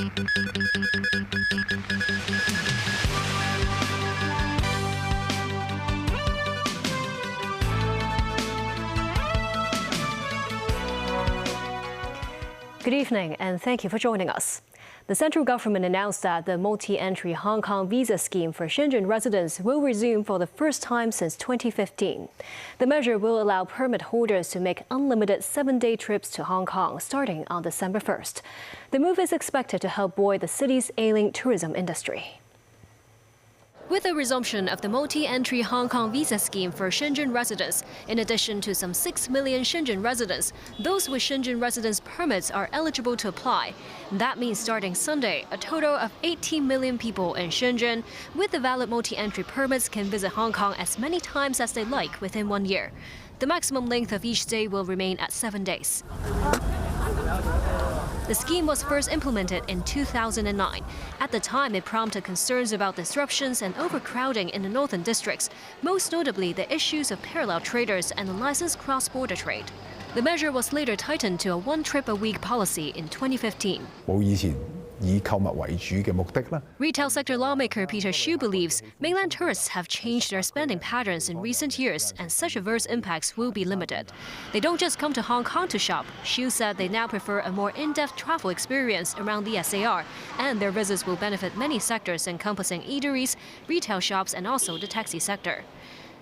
Good evening, and thank you for joining us. The central government announced that the multi-entry Hong Kong visa scheme for Shenzhen residents will resume for the first time since 2015. The measure will allow permit holders to make unlimited 7-day trips to Hong Kong starting on December 1st. The move is expected to help buoy the city's ailing tourism industry. With the resumption of the multi-entry Hong Kong visa scheme for Shenzhen residents, in addition to some 6 million Shenzhen residents, those with Shenzhen residence permits are eligible to apply. That means starting Sunday, a total of 18 million people in Shenzhen with the valid multi-entry permits can visit Hong Kong as many times as they like within 1 year. The maximum length of each stay will remain at 7 days. The scheme was first implemented in 2009. At the time, it prompted concerns about disruptions and overcrowding in the northern districts, most notably the issues of parallel traders and unlicensed cross-border trade. The measure was later tightened to a one-trip-a-week policy in 2015. Retail sector lawmaker Peter Xu believes mainland tourists have changed their spending patterns in recent years and such adverse impacts will be limited. They don't just come to Hong Kong to shop. Xu said they now prefer a more in-depth travel experience around the SAR, and their visits will benefit many sectors encompassing eateries, retail shops, and also the taxi sector.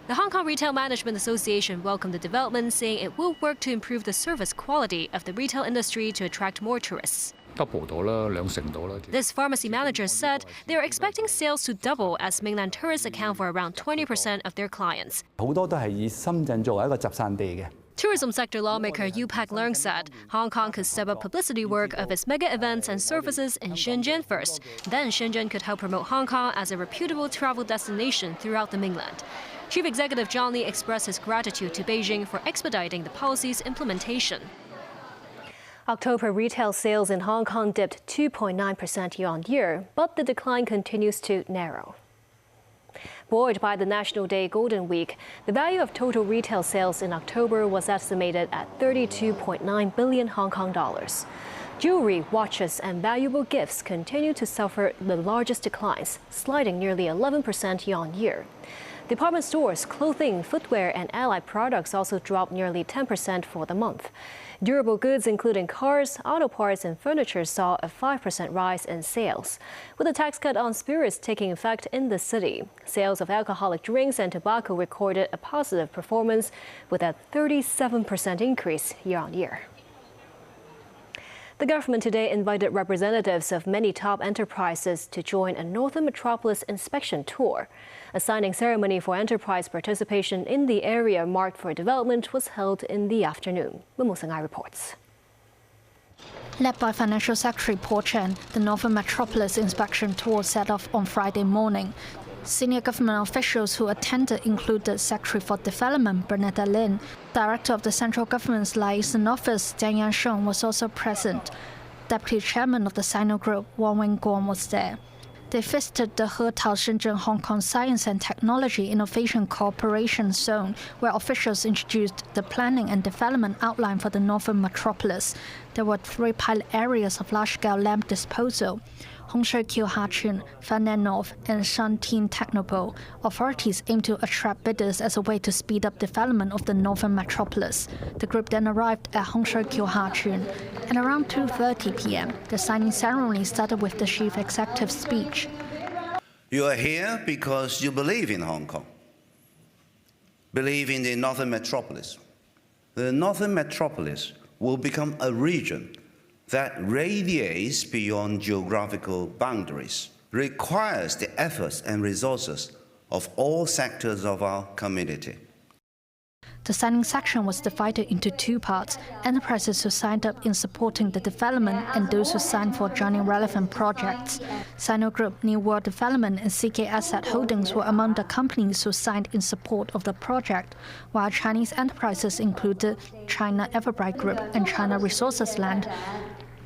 The Hong Kong Retail Management Association welcomed the development, saying it will work to improve the service quality of the retail industry to attract more tourists. This pharmacy manager said they are expecting sales to double as mainland tourists account for around 20% of their clients. Tourism sector lawmaker Yu Pak Leung said Hong Kong could step up publicity work of its mega events and services in Shenzhen first. Then Shenzhen could help promote Hong Kong as a reputable travel destination throughout the mainland. Chief Executive John Lee expressed his gratitude to Beijing for expediting the policy's implementation. October retail sales in Hong Kong dipped 2.9% year-on-year, but the decline continues to narrow. Buoyed by the National Day Golden Week, the value of total retail sales in October was estimated at 32.9 billion Hong Kong dollars. Jewelry, watches, and valuable gifts continue to suffer the largest declines, sliding nearly 11% year-on-year. Department stores, clothing, footwear, and allied products also dropped nearly 10% for the month. Durable goods, including cars, auto parts, and furniture, saw a 5% rise in sales. With the tax cut on spirits taking effect in the city, sales of alcoholic drinks and tobacco recorded a positive performance with a 37% increase year-on-year. The government today invited representatives of many top enterprises to join a Northern Metropolis inspection tour. A signing ceremony for enterprise participation in the area marked for development was held in the afternoon. Mu Seng-ai reports. Led by Financial Secretary Paul Chen, the Northern Metropolis inspection tour set off on Friday morning. Senior government officials who attended included Secretary for Development Bernadette Lin. Director of the Central Government's Liaison Office, Jiang Yansheng, was also present. Deputy Chairman of the Sino Group, Wang Wingguan, was there. They visited the Hetao Shenzhen Hong Kong Science and Technology Innovation Cooperation Zone, where officials introduced the planning and development outline for the Northern Metropolis. There were 3 pilot areas of large-scale lamp disposal: Hong Shou Kiu Ha Chun, Fan Nan North, and Shan Tin Technopole. Authorities aim to attract bidders as a way to speed up development of the Northern Metropolis. The group then arrived at Hong Shou Kiu Ha Chun. And around 2:30 p.m., the signing ceremony started with the chief executive's speech. You are here because you believe in Hong Kong, believe in the Northern Metropolis. The Northern Metropolis will become a region that radiates beyond geographical boundaries, requires the efforts and resources of all sectors of our community. The signing section was divided into 2 parts: enterprises who signed up in supporting the development and those who signed for joining relevant projects. Sino Group, New World Development, and CK Asset Holdings were among the companies who signed in support of the project, while Chinese enterprises included China Everbright Group and China Resources Land.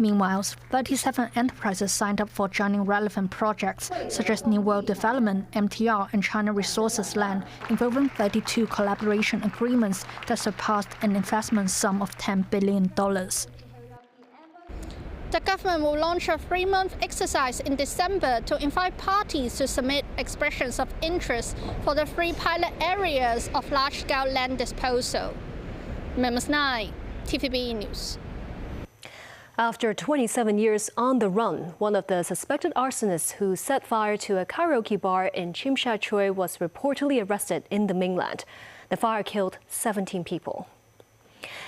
Meanwhile, 37 enterprises signed up for joining relevant projects, such as New World Development, MTR, and China Resources Land, involving 32 collaboration agreements that surpassed an investment sum of $10 billion. The government will launch a 3-month exercise in December to invite parties to submit expressions of interest for the 3 pilot areas of large-scale land disposal. Members 9, TVB News. After 27 years on the run, one of the suspected arsonists who set fire to a karaoke bar in Tsim Sha Tsui was reportedly arrested in the mainland. The fire killed 17 people.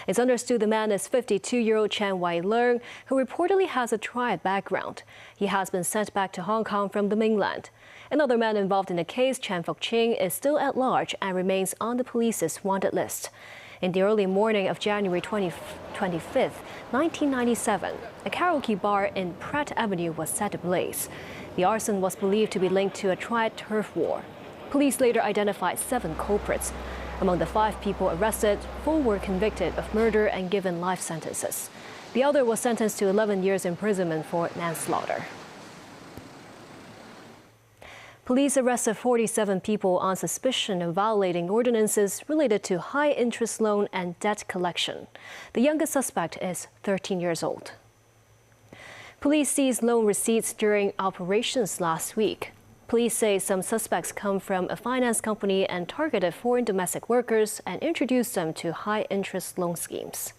It's understood the man is 52-year-old Chen Wai-leung, who reportedly has a triad background. He has been sent back to Hong Kong from the mainland. Another man involved in the case, Chan Fok-ching, is still at large and remains on the police's wanted list. In the early morning of January 25th, 1997, a karaoke bar in Pratt Avenue was set ablaze. The arson was believed to be linked to a triad turf war. Police later identified 7 culprits. Among the 5 people arrested, 4 were convicted of murder and given life sentences. The other was sentenced to 11 years imprisonment for manslaughter. Police arrested 47 people on suspicion of violating ordinances related to high-interest loan and debt collection. The youngest suspect is 13 years old. Police seized loan receipts during operations last week. Police say some suspects come from a finance company and targeted foreign domestic workers and introduced them to high-interest loan schemes.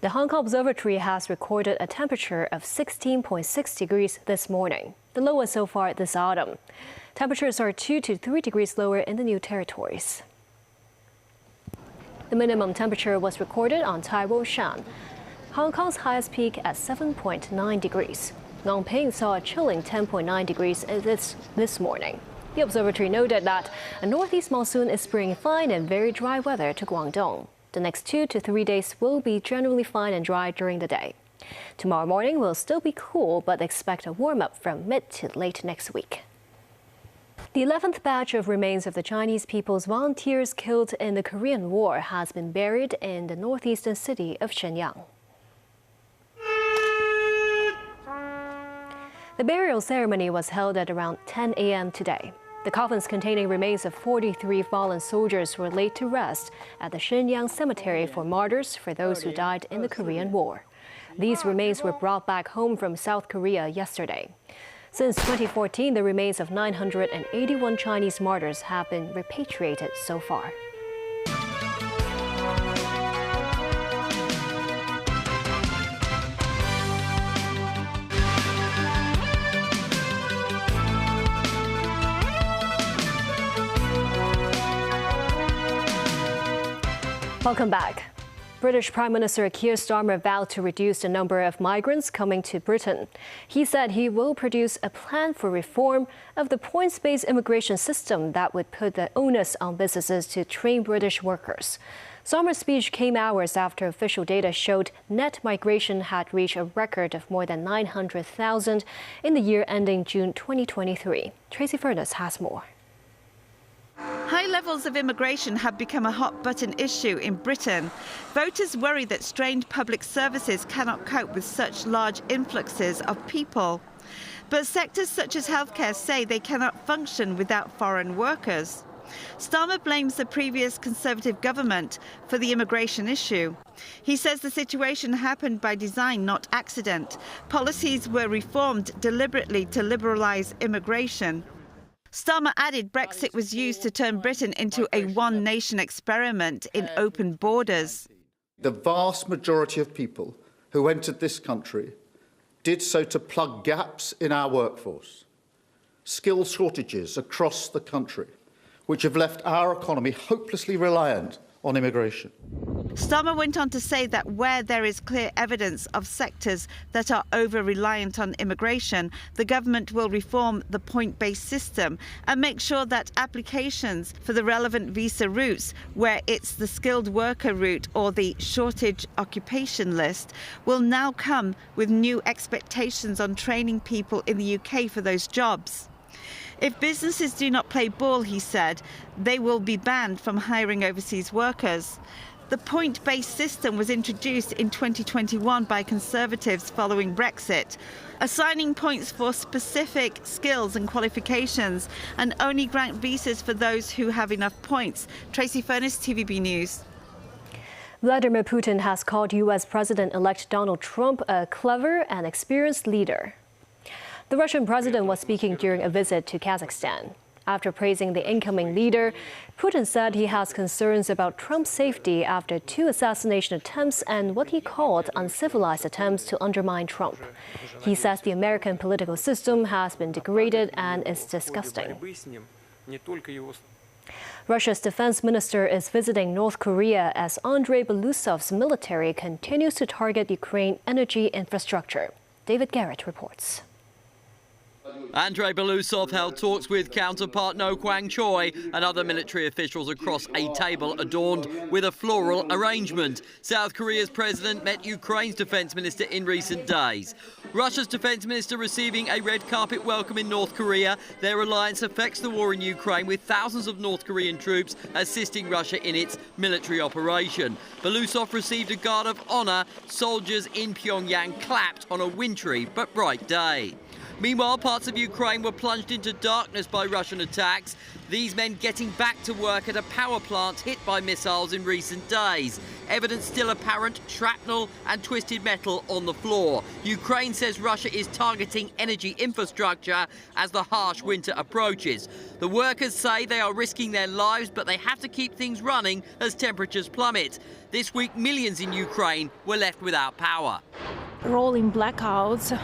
The Hong Kong Observatory has recorded a temperature of 16.6 degrees this morning, the lowest so far this autumn. Temperatures are 2 to 3 degrees lower in the New Territories. The minimum temperature was recorded on Tai Wo Shan, Hong Kong's highest peak at 7.9 degrees. Ngong Ping saw a chilling 10.9 degrees this morning. The observatory noted that a northeast monsoon is bringing fine and very dry weather to Guangdong. The next 2 to 3 days will be generally fine and dry during the day. Tomorrow morning will still be cool, but expect a warm-up from mid to late next week. The 11th batch of remains of the Chinese People's Volunteers killed in the Korean War has been buried in the northeastern city of Shenyang. The burial ceremony was held at around 10 a.m. today. The coffins containing remains of 43 fallen soldiers were laid to rest at the Shenyang Cemetery for Martyrs for those who died in the Korean War. These remains were brought back home from South Korea yesterday. Since 2014, the remains of 981 Chinese martyrs have been repatriated so far. Welcome back. British Prime Minister Keir Starmer vowed to reduce the number of migrants coming to Britain. He said he will produce a plan for reform of the points-based immigration system that would put the onus on businesses to train British workers. Starmer's speech came hours after official data showed net migration had reached a record of more than 900,000 in the year ending June 2023. Tracy Furness has more. High levels of immigration have become a hot-button issue in Britain. Voters worry that strained public services cannot cope with such large influxes of people. But sectors such as healthcare say they cannot function without foreign workers. Starmer blames the previous Conservative government for the immigration issue. He says the situation happened by design, not accident. Policies were reformed deliberately to liberalise immigration. Starmer added Brexit was used to turn Britain into a one-nation experiment in open borders. The vast majority of people who entered this country did so to plug gaps in our workforce, skill shortages across the country, which have left our economy hopelessly reliant on immigration. Starmer went on to say that where there is clear evidence of sectors that are over-reliant on immigration, the government will reform the point-based system and make sure that applications for the relevant visa routes, where it's the skilled worker route or the shortage occupation list, will now come with new expectations on training people in the UK for those jobs. If businesses do not play ball, he said, they will be banned from hiring overseas workers. The point-based system was introduced in 2021 by Conservatives following Brexit, assigning points for specific skills and qualifications and only grant visas for those who have enough points. Tracy Furness, TVB News. Vladimir Putin has called U.S. President-elect Donald Trump a clever and experienced leader. The Russian president was speaking during a visit to Kazakhstan. After praising the incoming leader, Putin said he has concerns about Trump's safety after 2 assassination attempts and what he called uncivilized attempts to undermine Trump. He says the American political system has been degraded and is disgusting. Russia's defense minister is visiting North Korea as Andrei Belousov's military continues to target Ukraine energy infrastructure. David Garrett reports. Andrei Belousov held talks with counterpart No Kwang Choi and other military officials across a table adorned with a floral arrangement. South Korea's president met Ukraine's defense minister in recent days. Russia's defense minister receiving a red carpet welcome in North Korea. Their alliance affects the war in Ukraine, with thousands of North Korean troops assisting Russia in its military operation. Belousov received a guard of honor. Soldiers in Pyongyang clapped on a wintry but bright day. Meanwhile, parts of Ukraine were plunged into darkness by Russian attacks. These men getting back to work at a power plant hit by missiles in recent days. Evidence still apparent: shrapnel and twisted metal on the floor. Ukraine says Russia is targeting energy infrastructure as the harsh winter approaches. The workers say they are risking their lives, but they have to keep things running as temperatures plummet. This week, millions in Ukraine were left without power. Rolling blackouts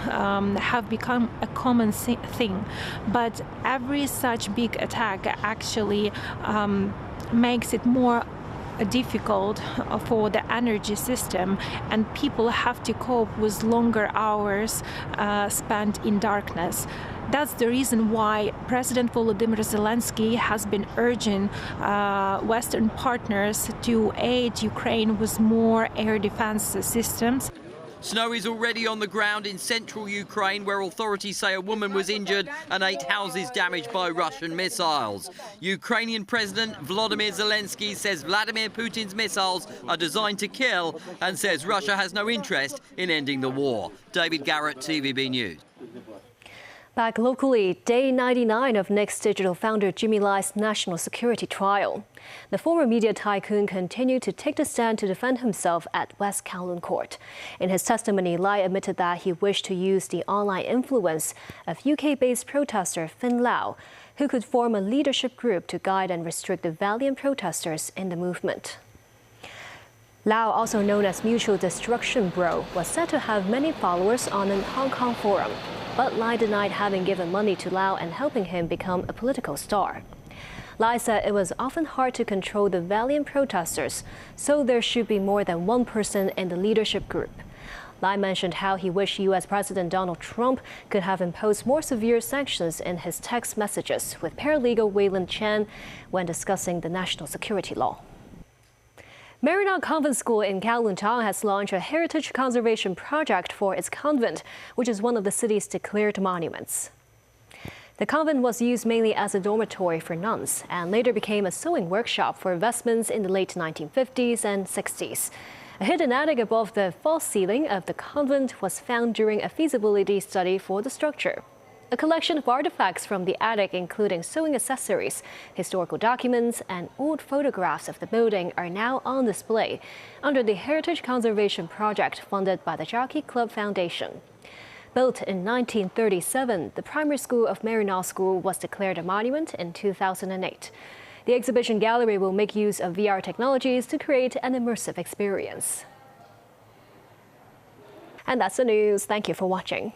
have become a common thing, but every such big attack actually makes it more difficult for the energy system, and people have to cope with longer hours spent in darkness. That's the reason why President Volodymyr Zelensky has been urging Western partners to aid Ukraine with more air defense systems. Snow is already on the ground in central Ukraine, where authorities say a woman was injured and 8 houses damaged by Russian missiles. Ukrainian President Volodymyr Zelensky says Vladimir Putin's missiles are designed to kill and says Russia has no interest in ending the war. David Garrett, TVB News. Back locally, day 99 of Nick's Digital founder Jimmy Lai's national security trial. The former media tycoon continued to take the stand to defend himself at West Kowloon Court. In his testimony, Lai admitted that he wished to use the online influence of UK-based protester Finn Lau, who could form a leadership group to guide and restrict the valiant protesters in the movement. Lau, also known as Mutual Destruction Bro, was said to have many followers on an Hong Kong forum. But Lai denied having given money to Lau and helping him become a political star. Lai said it was often hard to control the valiant protesters, so there should be more than one person in the leadership group. Lai mentioned how he wished U.S. President Donald Trump could have imposed more severe sanctions in his text messages with paralegal Wayland Chan when discussing the national security law. Maryknoll Convent School in Kowloon Town has launched a heritage conservation project for its convent, which is one of the city's declared monuments. The convent was used mainly as a dormitory for nuns and later became a sewing workshop for vestments in the late 1950s and 60s. A hidden attic above the false ceiling of the convent was found during a feasibility study for the structure. A collection of artifacts from the attic, including sewing accessories, historical documents, and old photographs of the building, are now on display under the Heritage Conservation Project funded by the Jockey Club Foundation. Built in 1937, the primary school of Maryknoll School was declared a monument in 2008. The exhibition gallery will make use of VR technologies to create an immersive experience. And that's the news. Thank you for watching.